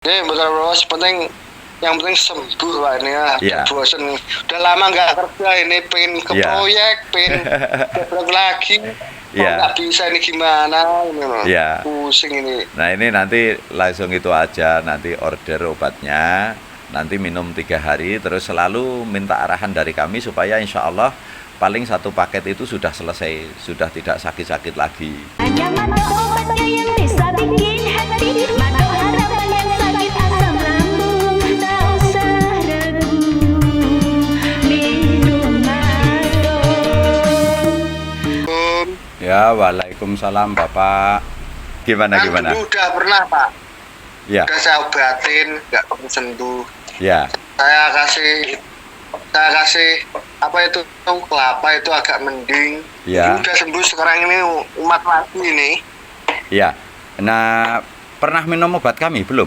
Ini bukan bos, yang penting sembuh Pak ini ya. Iya. Bosen. Udah lama nggak kerja ini, pengen ke Iya. proyek, pengen kerja lagi. Kok Iya. nggak bisa ini gimana? Ini loh. Iya. Pusing ini. Nah ini nanti langsung itu aja, nanti order obatnya, nanti minum 3 hari, terus selalu minta arahan dari kami supaya insya Allah paling 1 paket itu sudah selesai, sudah tidak sakit-sakit lagi. Hanya madu obatnya yang bisa bikin hati, madu harapan yang sakit asam lambung. Tak usah ragu, minum madu. Ya, waalaikumsalam Bapak. Gimana? Dulu udah pernah Pak, Ya, udah saya obatin, nggak perlu sembuh. ya, Saya kasih apa itu kelapa itu agak mending. Ya. Ini udah sembuh, sekarang ini umat lagi ini. ya. Nah, pernah minum obat kami belum?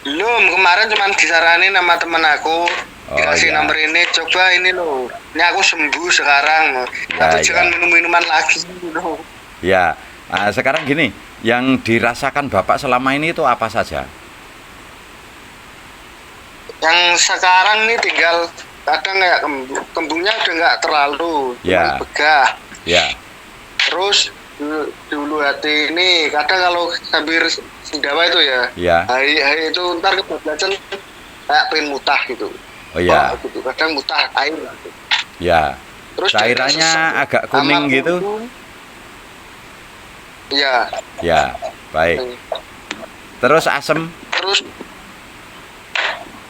Belum, kemarin cuma disaranin sama temen aku, Oh, dikasih ya. nomor ini, coba ini loh, ini aku sembuh sekarang, Ya, tapi ya. jangan minum-minuman lagi loh. Ya. Nah, sekarang gini, yang dirasakan Bapak selama ini itu apa saja? Yang sekarang nih tinggal kadang kayak kembungnya udah nggak terlalu, Ya. cuma begah. Ya, Terus dulu hati ini kadang kalau hampir sendawa itu ya, ya. hari itu ntar kebablasan kayak pengen mutah gitu. Oh ya, Gitu. Kadang mutah air gitu. ya. Terus Cairannya agak kuning gitu? Iya. Ya, baik. Terus asem? Terus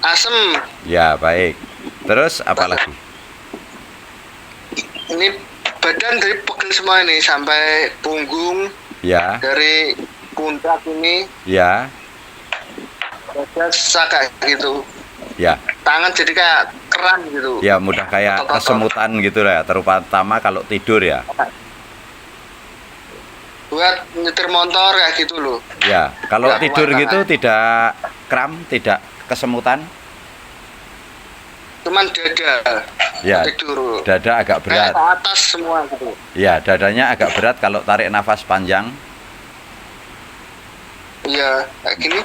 asem. Ya, baik. Terus apa lagi? Ini badan dari pegel semua ini sampai punggung, Ya, dari pundak ini, ya, dada kayak gitu. ya. Tangan jadi kayak keram gitu. Ya, mudah kayak kesemutan gitu lah, terutama kalau tidur ya. Buat nyetir motor kayak gitu loh. Ya, kalau Ya, tidur kuat gitu tangan. tidak kram, tidak kesemutan. Cuman dada. Ya, Tidur. dada agak berat. Kayak ke atas semua gitu. Ya, dadanya agak berat kalau tarik nafas panjang. Iya, kayak gini.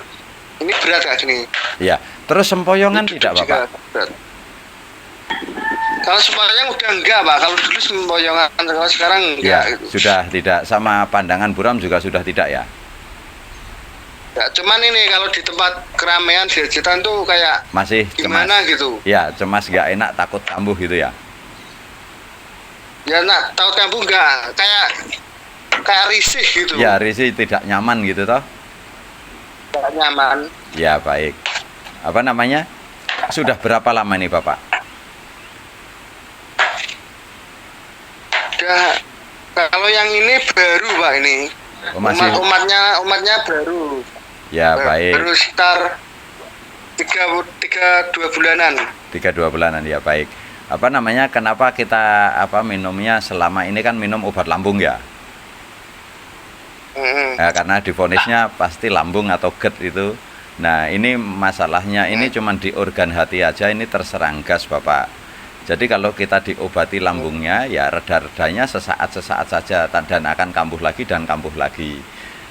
Ini berat kayak gini. Ya, terus sempoyongan Duduk tidak, juga Bapak? berat. Kalau sempoyongan udah enggak, Pak. Kalau dulu sempoyongan, kalau sekarang enggak Ya, gitu. sudah tidak, sama pandangan buram juga sudah tidak ya. Ya, cuman ini kalau di tempat keramaian jajan tuh kayak Masih cemas. gimana gitu. Ya, cemas nggak enak, takut kambuh gitu ya. Ya nak tahu kamu enggak kayak risih gitu. Ya, risih tidak nyaman gitu toh. Enggak nyaman. Ya, baik. Apa namanya? Sudah berapa lama nih, Bapak? Udah, kalau yang ini baru Pak ini. Oh, masih. Umatnya baru. Ya, baik. Baru sekitar 2 bulanan. 2 bulanan ya, baik. Apa namanya? Kenapa kita minumnya selama ini kan minum obat lambung ya? Ya, karena divonisnya pasti lambung atau GERD itu. Nah, ini masalahnya ini cuman di organ hati aja ini terserang gas, Bapak. Jadi kalau kita diobati lambungnya ya reda-redanya sesaat-sesaat saja dan akan kambuh lagi dan kambuh lagi.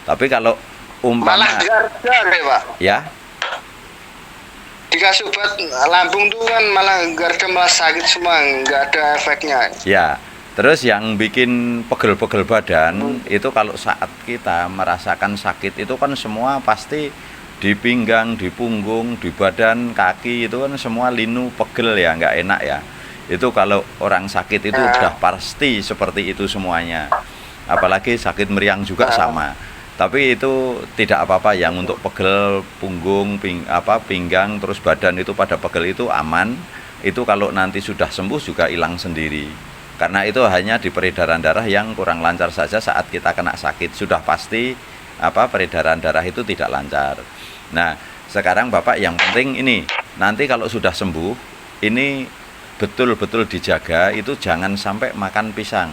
Tapi kalau umpama Malah enggak reda Pak. ya, Dikasih obat lambung tuh kan malah enggak reda, malah sakit semua, enggak ada efeknya. ya. Terus yang bikin pegel-pegel badan itu kalau saat kita merasakan sakit itu kan semua pasti di pinggang, di punggung, di badan, kaki itu kan semua linu pegel ya, nggak enak ya. Itu kalau orang sakit itu udah pasti seperti itu semuanya. Apalagi sakit meriang juga sama. Tapi itu tidak apa-apa, yang untuk pegel punggung, pinggang, terus badan itu pada pegel itu aman. Itu kalau nanti sudah sembuh juga hilang sendiri. Karena itu hanya di peredaran darah yang kurang lancar saja saat kita kena sakit. Sudah pasti peredaran darah itu tidak lancar. Nah, sekarang Bapak yang penting ini, nanti kalau sudah sembuh, ini betul-betul dijaga, itu jangan sampai makan pisang.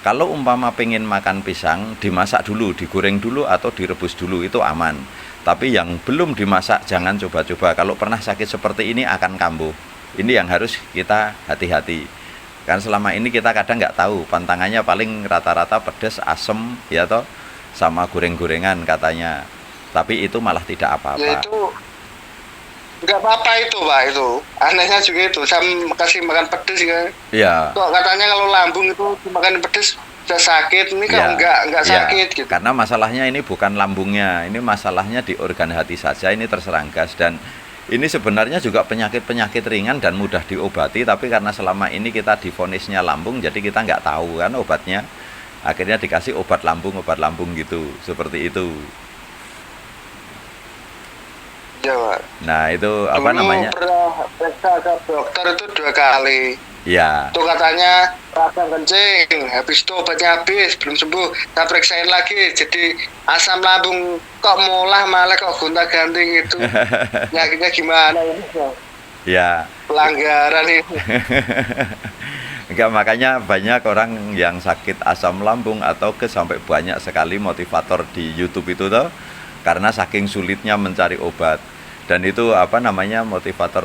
Kalau umpama pengen makan pisang, dimasak dulu, digoreng dulu atau direbus dulu, itu aman. Tapi yang belum dimasak jangan coba-coba. Kalau pernah sakit seperti ini akan kambuh. Ini yang harus kita hati-hati. Kan selama ini kita kadang nggak tahu, pantangannya paling rata-rata pedas, asem, ya toh, sama goreng-gorengan katanya. tapi itu malah tidak Ya apa-apa. itu nggak apa-apa itu Pak itu. Anehnya juga itu. Saya kasih makan pedes ya. Ya. Kok katanya kalau lambung itu dimakan pedes bisa sakit. Ini kan enggak ya, sakit gitu. karena masalahnya ini bukan lambungnya, ini masalahnya di organ hati saja, ini terserang gas. Dan ini sebenarnya juga penyakit-penyakit ringan dan mudah diobati, tapi karena selama ini kita divonisnya lambung, jadi kita nggak tahu kan obatnya. Akhirnya dikasih obat lambung gitu, seperti itu. Ya Pak. Nah itu apa Dulu namanya? pernah periksa ke dokter itu 2 kali. Ya, Itu katanya rasa kencing, habis itu obatnya habis, belum sembuh. Saya periksain lagi, jadi asam lambung kok malah kok gonta-ganti gitu. Penyakitnya gimana ini? ya. Pelanggaran ini. Enggak, makanya banyak orang yang sakit asam lambung atau sampai banyak sekali motivator di YouTube itu tuh karena saking sulitnya mencari obat. Dan itu apa namanya, motivator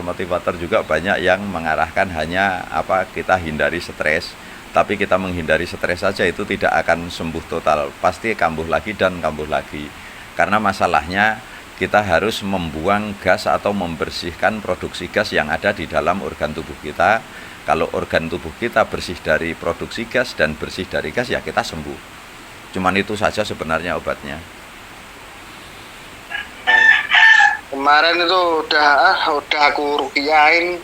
juga banyak yang mengarahkan hanya kita hindari stres. Tapi kita menghindari stres saja itu tidak akan sembuh total, pasti kambuh lagi dan kambuh lagi. Karena masalahnya kita harus membuang gas atau membersihkan produksi gas yang ada di dalam organ tubuh kita. Kalau organ tubuh kita bersih dari produksi gas dan bersih dari gas, ya kita sembuh. Cuman itu saja sebenarnya obatnya. Kemarin itu udah aku rukiain,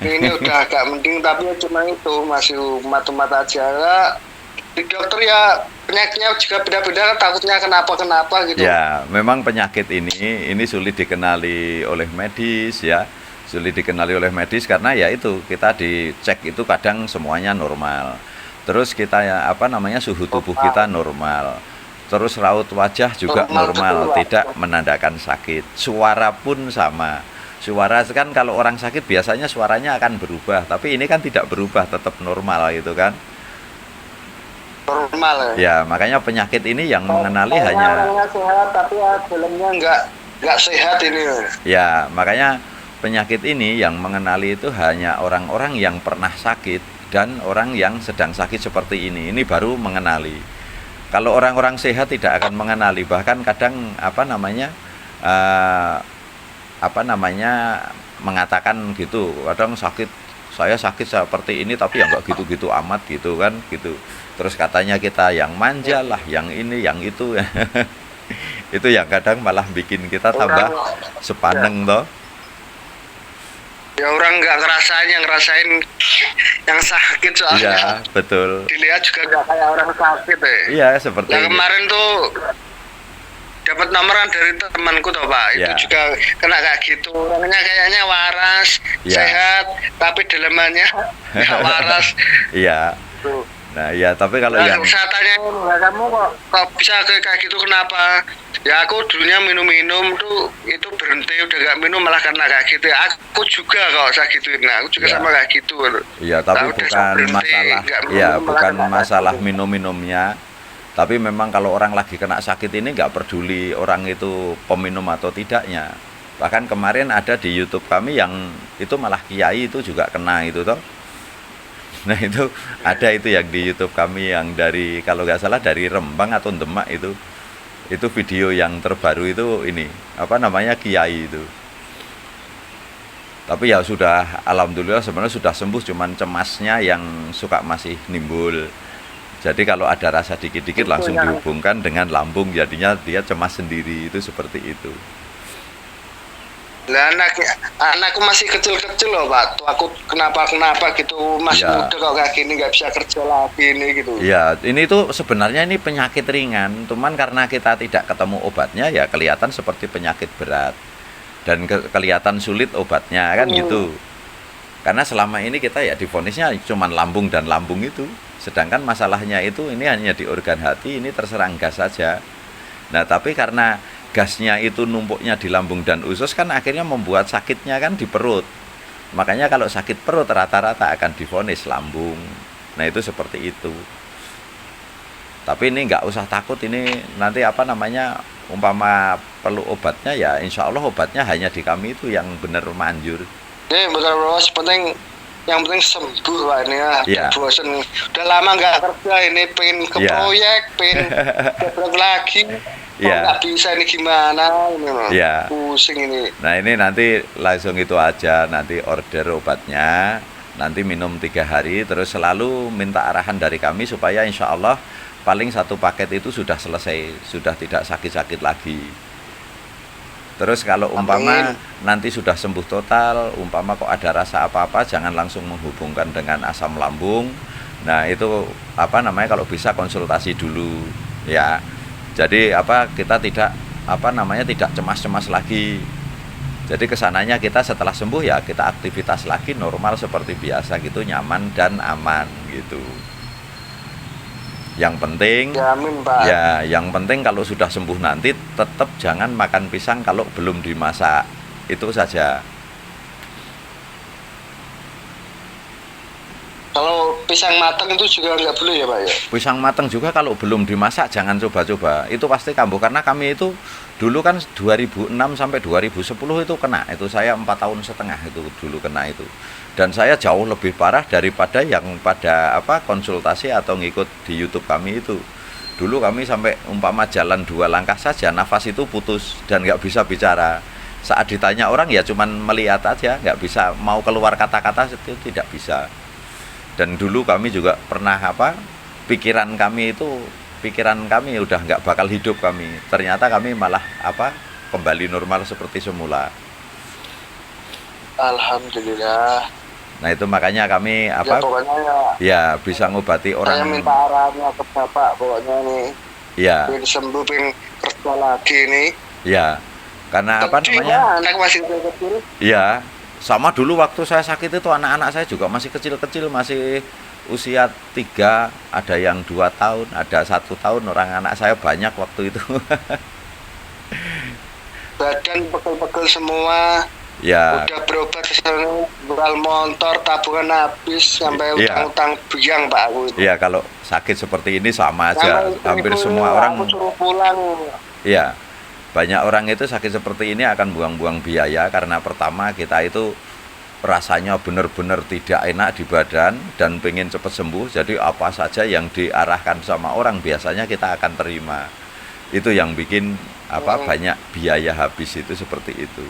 ini udah agak mending, tapi cuma itu masih umat-umat aja. Di dokter ya penyakitnya juga beda-beda, kan takutnya kenapa gitu. Ya, memang penyakit ini sulit dikenali oleh medis ya. Sulit dikenali oleh medis karena ya itu kita dicek itu kadang semuanya normal. Terus kita suhu tubuh kita normal. Terus raut wajah juga normal, tidak menandakan sakit. Suara pun sama. Suara kan kalau orang sakit biasanya suaranya akan berubah, tapi ini kan tidak berubah, tetap normal gitu kan. Normal ya. Ya, makanya penyakit ini yang mengenali hanya orangnya sehat tapi dalamnya enggak sehat ini. ya, makanya penyakit ini yang mengenali itu hanya orang-orang yang pernah sakit dan orang yang sedang sakit seperti ini. Ini baru mengenali. Kalau orang-orang sehat tidak akan mengenali, bahkan kadang mengatakan gitu, kadang saya sakit seperti ini tapi ya nggak gitu-gitu amat gitu kan gitu. Terus katanya kita yang manja lah, yang ini, yang itu. Itu yang kadang malah bikin kita tambah sepaneng toh. Ya orang nggak ngerasain yang sakit soalnya. Iya, betul. Dilihat juga nggak kayak orang sakit ya. Iya, seperti Yang kemarin tuh dapat nomoran dari temanku tuh Pak, Ya. itu juga kena kayak gitu. Orangnya kayaknya waras, Ya. sehat, tapi dalamannya nggak waras. Iya. Tuh. Nah, ya, tapi kalau Nah, yang saya tanya, kamu kok bisa kayak gitu kenapa? Ya aku dulunya minum-minum tuh itu berhenti udah gak minum malah karena kayak gitu. Aku juga kalau saya gituin, nah, aku juga Ya. sama kayak gitu. iya, tapi Nah, udah bukan saya berhenti, masalah, nggak minum, ya, malah bukan kena masalah gitu. minum-minumnya. Tapi memang kalau orang lagi kena sakit ini nggak peduli orang itu peminum atau tidaknya. Bahkan kemarin ada di YouTube kami yang itu malah kiai itu juga kena itu toh. Nah itu ada itu yang di YouTube kami yang dari kalau nggak salah dari Rembang atau Demak itu video yang terbaru itu ini kiai itu. Tapi ya sudah, alhamdulillah sebenarnya sudah sembuh, cuman cemasnya yang suka masih nimbul. Jadi kalau ada rasa dikit-dikit langsung dihubungkan dengan lambung, jadinya dia cemas sendiri, itu seperti itu. Lah anakku masih kecil-kecil loh Pak. Tuh aku kenapa gitu masih Ya. muda kok kayak gini nggak bisa kerja lagi ini gitu. Ya, ini tuh sebenarnya ini penyakit ringan, cuman karena kita tidak ketemu obatnya ya kelihatan seperti penyakit berat. Dan kelihatan sulit obatnya kan gitu. Karena selama ini kita ya divonisnya cuman lambung dan lambung itu. Sedangkan masalahnya itu ini hanya di organ hati, ini terserang gas saja. Nah, tapi karena gasnya itu numpuknya di lambung dan usus kan akhirnya membuat sakitnya kan di perut. Makanya kalau sakit perut rata-rata akan divonis lambung. Nah itu seperti itu. Tapi ini nggak usah takut, ini nanti umpama perlu obatnya ya insya Allah obatnya hanya di kami itu yang benar manjur. Ini benar-benar penting yang penting sembuh Pak ini ya. Iya. Bosen. Udah lama nggak kerja ini, pengen ke Iya. proyek, pengen gebrek lagi. Iya. Nggak bisa ini gimana ini loh. Iya. Pusing ini. Nah ini nanti langsung itu aja, nanti order obatnya, nanti minum 3 hari, terus selalu minta arahan dari kami supaya insya Allah paling 1 paket itu sudah selesai, sudah tidak sakit-sakit lagi. Terus kalau umpama Amin. nanti sudah sembuh total, umpama kok ada rasa apa-apa, jangan langsung menghubungkan dengan asam lambung. Nah itu apa namanya, kalau bisa konsultasi dulu ya. Jadi kita tidak tidak cemas-cemas lagi. Jadi kesananya kita setelah sembuh ya kita aktivitas lagi normal seperti biasa gitu, nyaman dan aman gitu. Yang penting Jamin Pak. ya, yang penting kalau sudah sembuh nanti tetap jangan makan pisang kalau belum dimasak. Itu saja. Kalau pisang matang itu juga nggak boleh ya Pak ya? Pisang matang juga kalau belum dimasak jangan coba-coba. Itu pasti kambuh karena kami itu dulu kan 2006 sampai 2010 itu kena. Itu saya 4,5 tahun itu dulu kena itu. Dan saya jauh lebih parah daripada yang pada konsultasi atau ngikut di YouTube kami itu. Dulu kami sampai umpama jalan 2 langkah saja nafas itu putus dan nggak bisa bicara. Saat ditanya orang ya cuman melihat aja, nggak bisa mau keluar kata-kata itu tidak bisa. Dan dulu kami juga pernah pikiran kami udah nggak bakal hidup kami. Ternyata kami malah kembali normal seperti semula. Alhamdulillah. Nah itu makanya kami Ya pokoknya ya bisa ngobati saya orang. minta arahannya ke Bapak pokoknya nih. Ya, Pengen sembuh, pengen kerja lagi nih. ya. Karena Kecil, namanya? anak masih kecil. Ya, sama dulu waktu saya sakit itu anak-anak saya juga masih kecil-kecil, masih usia 3, ada yang 2 tahun, ada 1 tahun. Orang anak saya banyak waktu itu. Badan pegel-pegel semua. Ya, Udah berobat ke sana, jual motor, tabungan habis sampai Iya. utang-utang biang Pak aku itu. ya kalau sakit seperti ini sama Sama aja. istriku Hampir ini, semua aku orang, suruh pulang. ya, banyak orang itu sakit seperti ini akan buang-buang biaya karena pertama kita itu rasanya benar-benar tidak enak di badan dan pengen cepat sembuh. Jadi apa saja yang diarahkan sama orang biasanya kita akan terima. Itu yang bikin banyak biaya habis itu seperti itu.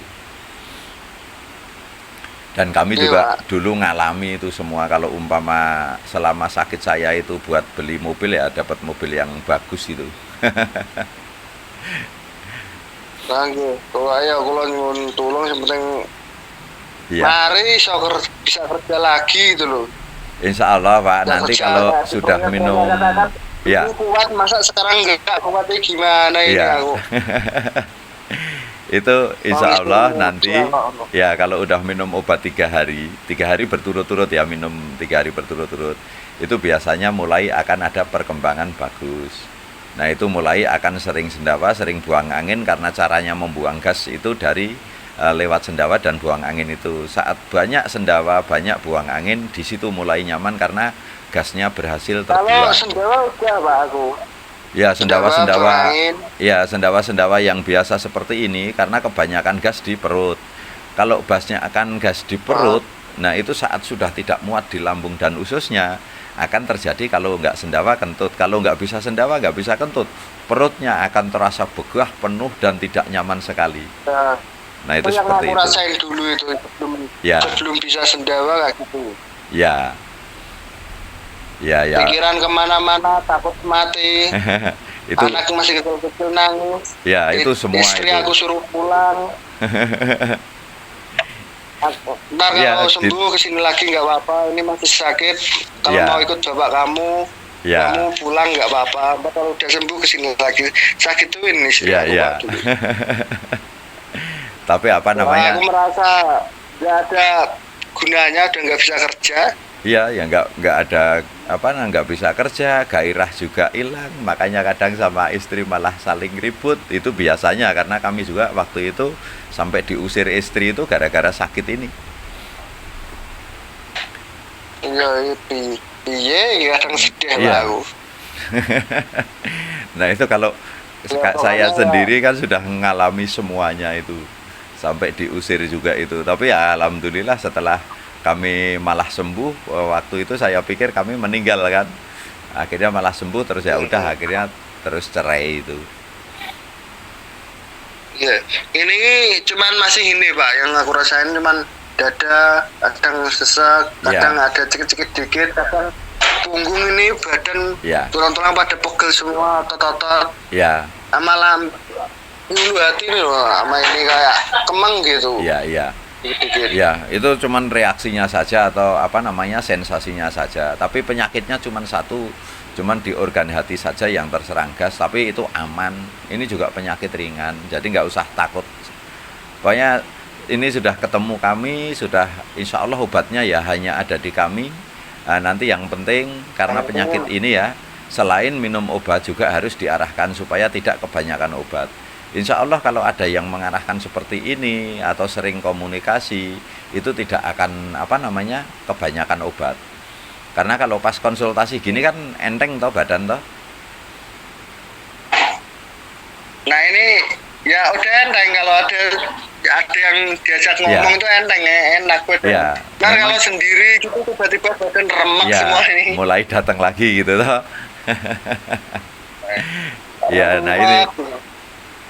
Dan kami Iya, juga Pak. dulu ngalami itu semua. Kalau umpama selama sakit saya itu buat beli mobil ya dapat mobil yang bagus itu. Nggih, kalau ayo kula nyuwun tulung yang penting Iya. mari bisa kerja lagi gitu loh. Insya Allah Pak, Nggak nanti kerja kalau lagi, sudah pokoknya minum, saya katakan, ya, dulu kuat masa sekarang enggak kuatnya gimana ini ya, aku. itu insya Langsung Allah nanti insya Allah. ya kalau udah minum obat 3 hari berturut-turut ya, minum 3 hari berturut-turut, itu biasanya mulai akan ada perkembangan bagus. Nah itu mulai akan sering sendawa, sering buang angin karena caranya membuang gas itu dari lewat sendawa dan buang angin itu. Saat banyak sendawa, banyak buang angin, di situ mulai nyaman karena gasnya berhasil Kalau terbuang. sendawa udah Pak aku. Ya sendawa-sendawa, buang angin. ya sendawa-sendawa yang biasa seperti ini karena kebanyakan gas di perut. Kalau basnya akan gas di perut, nah itu saat sudah tidak muat di lambung dan ususnya akan terjadi kalau nggak sendawa kentut. Kalau nggak bisa sendawa nggak bisa kentut, perutnya akan terasa begah, penuh dan tidak nyaman sekali. Nah itu yang seperti aku itu. rasain dulu itu Ya. sebelum bisa sendawa kayak gitu. Ya, ya, ya. Pikiran kemana-mana, takut mati. Itu Anak masih kecil-kecil nangis. ya itu semua Istri itu. aku suruh pulang. Ntar Ya, kalau sembuh kesini lagi nggak apa-apa. Ini masih sakit. Kalau Ya. mau ikut bapak kamu, Ya. kamu pulang nggak apa-apa. Ntar kalau udah sembuh kesini lagi. Sakituin istri Ya, aku ya. Pak, dulu. Tapi apa Wah, namanya? aku merasa nggak ada gunanya, udah nggak bisa kerja. Iya, ya nggak ada nggak bisa kerja, gairah juga hilang, makanya kadang sama istri malah saling ribut. Itu biasanya karena kami juga waktu itu sampai diusir istri itu gara-gara sakit ini. Iya, piye kadang sedih Iya. lah aku. Nah itu kalau Ya, saya pokoknya sendiri kan sudah mengalami semuanya itu sampai diusir juga itu. Tapi ya alhamdulillah setelah kami malah sembuh. Waktu itu saya pikir kami meninggal kan, akhirnya malah sembuh, terus ya udah akhirnya terus cerai itu. Iya, ini cuman masih ini Pak, yang aku rasain cuman dada, kadang sesak, kadang ada cekit-cekit dikit, kadang punggung ini badan Ya. tulang-tulang pada pegel semua, otot-otot, Ya, sama ulu hati nih loh, sama ini kayak kemeng gitu. ya, ya. Dikit-dikit. Ya, itu cuman reaksinya saja atau apa namanya sensasinya saja. Tapi penyakitnya cuman satu, cuman di organ hati saja yang terserang gas. Tapi itu aman. Ini juga penyakit ringan, jadi nggak usah takut. Pokoknya ini sudah ketemu kami, sudah insya Allah obatnya ya hanya ada di kami. Nah, nanti yang penting karena penyakit ini ya, selain minum obat juga harus diarahkan supaya tidak kebanyakan obat. Insya Allah kalau ada yang mengarahkan seperti ini atau sering komunikasi itu tidak akan apa namanya kebanyakan obat. Karena kalau pas konsultasi gini kan enteng toh badan toh. Nah ini ya udah enteng, kalau ada yang diajak ngomong itu enteng ya, enak badan. Ya, Nah memang- kalau sendiri gitu tiba-tiba badan remek Ya, semua ini. mulai datang lagi gitu toh. Ya, nah ini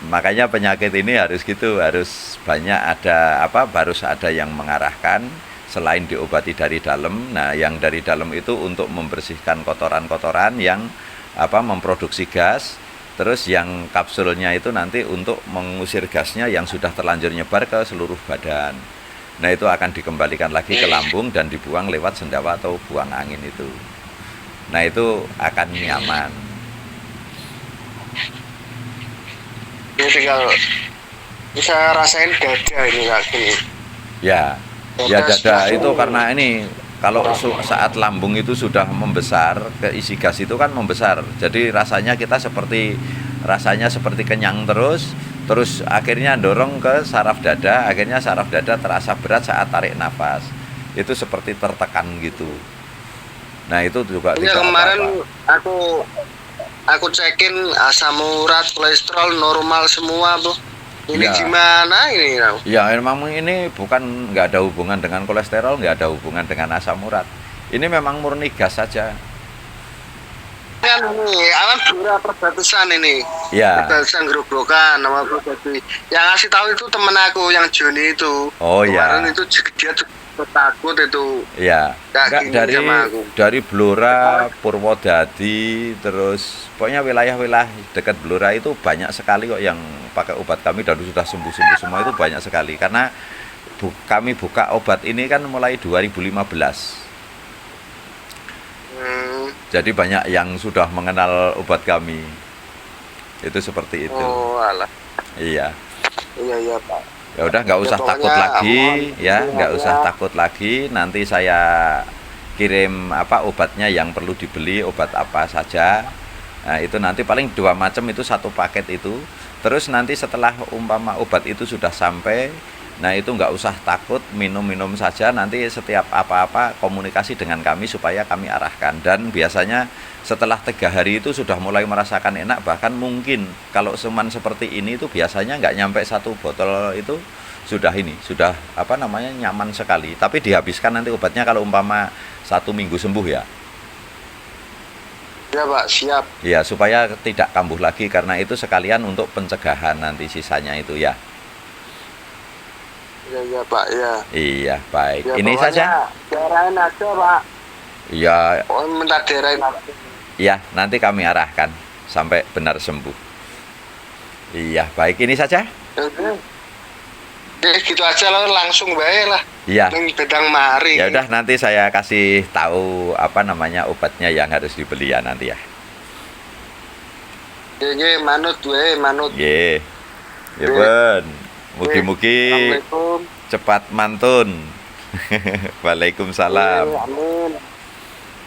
makanya penyakit ini harus gitu, harus banyak ada apa, harus ada yang mengarahkan selain diobati dari dalam. Nah, yang dari dalam itu untuk membersihkan kotoran-kotoran yang apa memproduksi gas. Terus yang kapsulnya itu nanti untuk mengusir gasnya yang sudah terlanjur nyebar ke seluruh badan. Nah, itu akan dikembalikan lagi ke lambung dan dibuang lewat sendawa atau buang angin itu. Nah, itu akan nyaman. Ini tinggal bisa rasain dada ini Kak gini. Ya, ya dada itu karena ini kalau saat lambung itu sudah membesar, keisi gas itu kan membesar. Jadi rasanya kita rasanya seperti kenyang terus akhirnya dorong ke saraf dada, akhirnya saraf dada terasa berat saat tarik nafas. Itu seperti tertekan gitu. Nah, itu juga Ini tidak kemarin apa-apa. aku cekin asam urat, kolesterol normal semua tuh. Ini Ya. gimana ini? Ya, memang ini bukan nggak ada hubungan dengan kolesterol, nggak ada hubungan dengan asam urat. Ini memang murni gas saja. Kan ini alam Blora perbatasan ini. Ya. Perbatasan Grobogan nama pribadi. Yang ngasih tahu itu temen aku yang Joni itu. Oh, ya. Kemarin itu dia tuh takut itu. Ya, Nggak enggak gini sama aku. dari Blora, Purwodadi, terus pokoknya wilayah-wilayah dekat Blora itu banyak sekali kok yang pakai obat kami dan sudah sembuh-sembuh semua, itu banyak sekali. Karena kami buka obat ini kan mulai 2015. Jadi banyak yang sudah mengenal obat kami. Itu seperti itu. Oh alah. Iya. Iya Pak. Ya udah nggak usah Ya, takut pokoknya lagi ya, aman. nggak usah Ya. takut lagi. Nanti saya kirim apa obatnya yang perlu dibeli, obat apa saja. Nah, itu nanti paling 2 macam itu satu paket itu. Terus nanti setelah umpama obat itu sudah sampai, nah itu nggak usah takut, minum-minum saja. Nanti setiap apa-apa komunikasi dengan kami supaya kami arahkan. Dan biasanya setelah 3 hari itu sudah mulai merasakan enak. Bahkan mungkin kalau cuman seperti ini itu biasanya nggak nyampe 1 botol itu sudah sudah apa namanya nyaman sekali. Tapi dihabiskan nanti obatnya kalau umpama 1 minggu sembuh ya. Ya Pak, siap. Ya, supaya tidak kambuh lagi, karena itu sekalian untuk pencegahan nanti sisanya itu ya. Iya Pak, ya. Iya, baik. Ya, Ini pokoknya saja. Daerahin aja Pak. Ya, Oh, minta daerahin aja. ya, nanti kami arahkan sampai benar sembuh. Iya, baik. Ini saja. Oke, gitu aja lah, langsung baik lah. Iya. Neng bedang mari. Ya udah, nanti saya kasih tahu apa namanya obatnya yang harus dibeli ya nanti ya. Oke, manut gue, manut. Nggih. Ya, Ben. Mugi-mugi Assalamualaikum. cepat mantun. Waalaikumsalam. Amin.